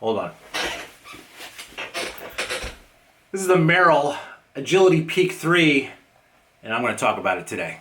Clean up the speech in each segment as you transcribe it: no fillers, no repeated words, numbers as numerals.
Hold on. This is the Merrell Agility Peak 3, and I'm going to talk about it today.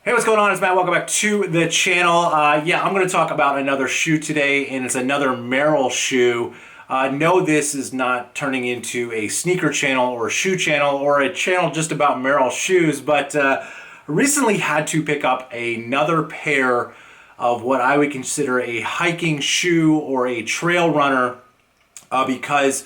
Hey, what's going on? It's Matt. Welcome back to the channel. I'm going to talk about another shoe today, and it's another Merrell shoe. No, this is not turning into a sneaker channel or a shoe channel or a channel just about Merrell shoes, but I recently had to pick up another pair of what I would consider a hiking shoe or a trail runner because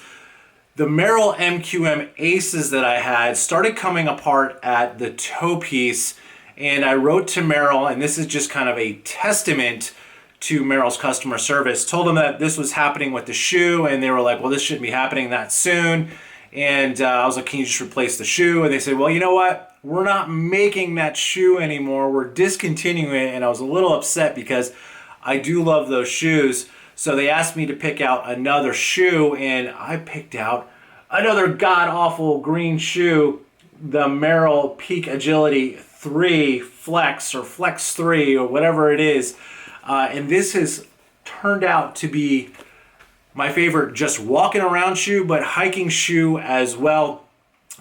the Merrell MQM Aces that I had started coming apart at the toe piece, and I wrote to Merrell, and this is just kind of a testament to Merrell's customer service. Told them that this was happening with the shoe, and they were like, well, this shouldn't be happening that soon. And I was like, can you just replace the shoe? And they said, well, you know what? We're not making that shoe anymore. We're discontinuing it. And I was a little upset because I do love those shoes. So they asked me to pick out another shoe, and I picked out another god-awful green shoe, the Merrell Peak Agility 3 Flex, or Flex 3, or whatever it is. And this has turned out to be my favorite just walking around shoe, but hiking shoe as well.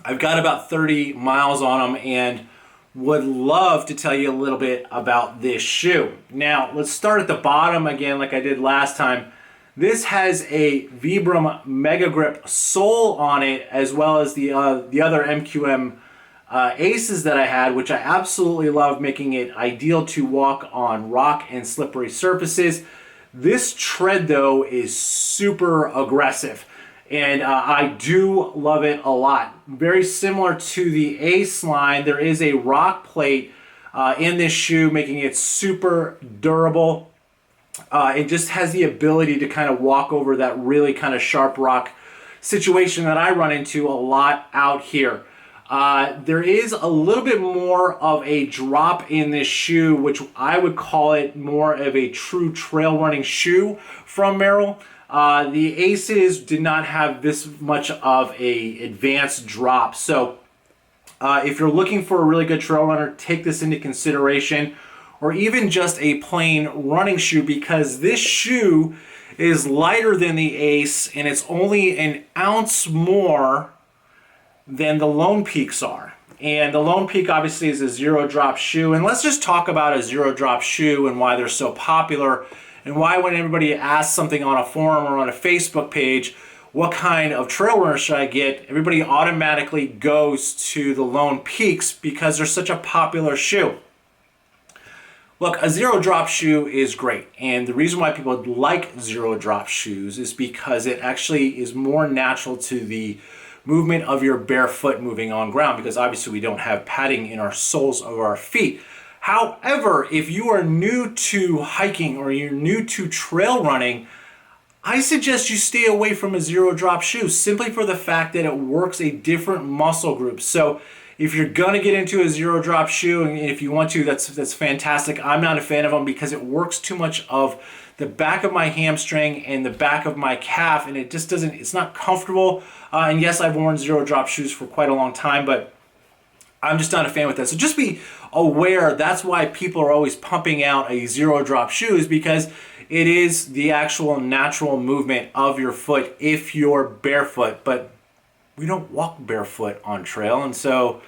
I've got about 30 miles on them and would love to tell you a little bit about this shoe. Now, let's start at the bottom again like I did last time. This has a Vibram Mega Grip sole on it, as well as the other MQM Aces that I had, which I absolutely love, making it ideal to walk on rock and slippery surfaces. This tread, though, is super aggressive, and I do love it a lot. Very similar to the Ace line, there is a rock plate in this shoe, making it super durable. It just has the ability to kind of walk over that really kind of sharp rock situation that I run into a lot out here. There is a little bit more of a drop in this shoe, which I would call it more of a true trail running shoe from Merrell. The Aces did not have this much of a advanced drop. So if you're looking for a really good trail runner, take this into consideration, or even just a plain running shoe, because this shoe is lighter than the Ace and it's only an ounce more than the Lone Peaks are. And the Lone Peak obviously is a zero drop shoe. And let's just talk about a zero drop shoe and why they're so popular, and why when everybody asks something on a forum or on a Facebook page, what kind of trail runner should I get, everybody automatically goes to the Lone Peaks because they're such a popular shoe. Look, a zero drop shoe is great, and the reason why people like zero drop shoes is because it actually is more natural to the movement of your bare foot moving on ground, because obviously we don't have padding in our soles of our feet. However, if you are new to hiking or you're new to trail running, I suggest you stay away from a zero drop shoe, simply for the fact that it works a different muscle group. So if you're going to get into a zero drop shoe, and if you want to, that's fantastic. I'm not a fan of them because it works too much of the back of my hamstring and the back of my calf, and it just doesn't, it's not comfortable. And yes, I've worn zero drop shoes for quite a long time, but I'm just not a fan with that. So just be aware, that's why people are always pumping out a zero drop shoe, is because it is the actual natural movement of your foot if you're barefoot. But we don't walk barefoot on trail, and so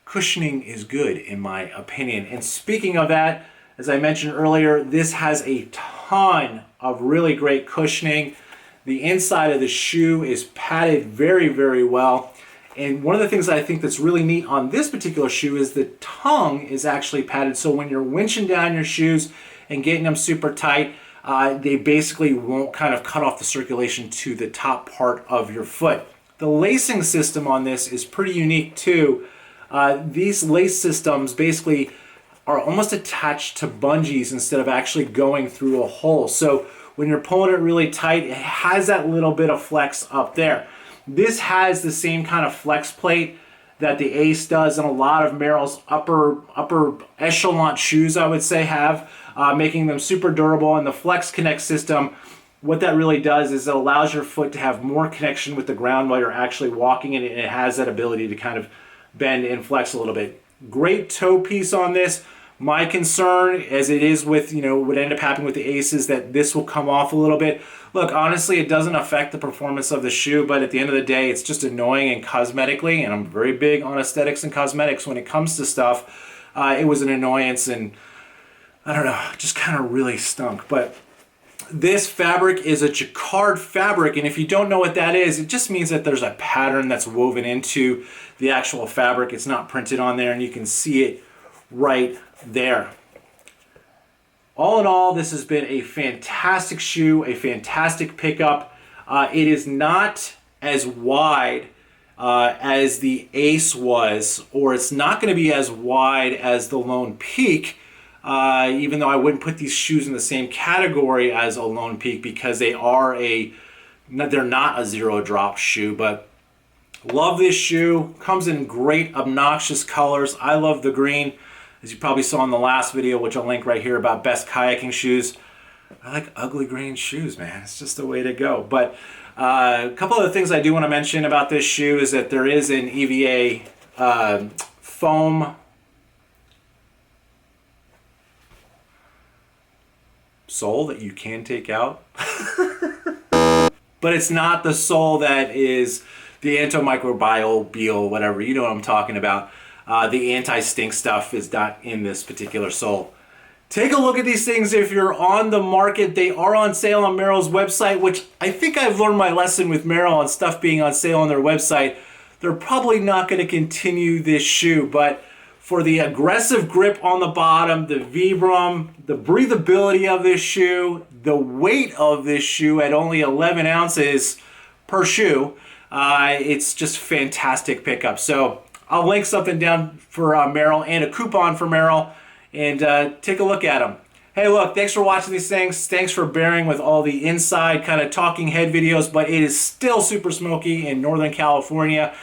cushioning is good in my opinion. And speaking of that, as I mentioned earlier, this has a ton of really great cushioning. The inside of the shoe is padded very, very well. And one of the things that I think that's really neat on this particular shoe is the tongue is actually padded. So when you're winching down your shoes and getting them super tight, they basically won't kind of cut off the circulation to the top part of your foot. The lacing system on this is pretty unique too. These lace systems basically are almost attached to bungees instead of actually going through a hole. So when you're pulling it really tight, it has that little bit of flex up there. This has the same kind of flex plate that the Ace does, and a lot of Merrell's upper echelon shoes, I would say, have, making them super durable. And the Flex Connect system what that really does is it allows your foot to have more connection with the ground while you're actually walking, and it has that ability to kind of bend and flex a little bit. Great toe piece on this. My concern, as it is with, what ended up happening with the Ace, is that this will come off a little bit. Look, honestly, it doesn't affect the performance of the shoe, but at the end of the day, it's just annoying and cosmetically, and I'm very big on aesthetics and cosmetics when it comes to stuff. It was an annoyance, and I don't know, it just kind of really stunk. But this fabric is a jacquard fabric, and if you don't know what that is, it just means that there's a pattern that's woven into the actual fabric. It's not printed on there, and you can see it right there. All in all, this has been a fantastic shoe, a fantastic pickup. It is not as wide as the Ace was, or it's not going to be as wide as the Lone Peak, even though I wouldn't put these shoes in the same category as a Lone Peak because they're not a zero drop shoe. But love this shoe. Comes in great obnoxious colors. I love the green, as you probably saw in the last video, which I'll link right here, about best kayaking shoes. I like ugly green shoes, man. It's just the way to go. But a couple of the things I do want to mention about this shoe is that there is an EVA foam sole that you can take out. But it's not the sole that is the antimicrobial, whatever, you know what I'm talking about. The anti-stink stuff is not in this particular sole. Take a look at these things if you're on the market. They are on sale on Merrell's website, which I think I've learned my lesson with Merrell on stuff being on sale on their website. They're probably not going to continue this shoe, but for the aggressive grip on the bottom, the Vibram, the breathability of this shoe, the weight of this shoe at only 11 ounces per shoe, it's just fantastic pickup. So I'll link something down for Merrell and a coupon for Merrell, and take a look at them. Hey, look, thanks for watching these things. Thanks for bearing with all the inside kind of talking head videos, but it is still super smoky in Northern California.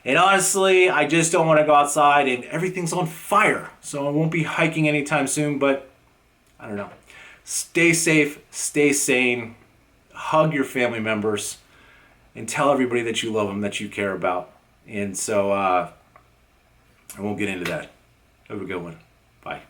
And honestly, I just don't want to go outside and everything's on fire. So I won't be hiking anytime soon, but I don't know. Stay safe, stay sane, hug your family members, and tell everybody that you love them, that you care about. And so I won't get into that. Have a good one. Bye.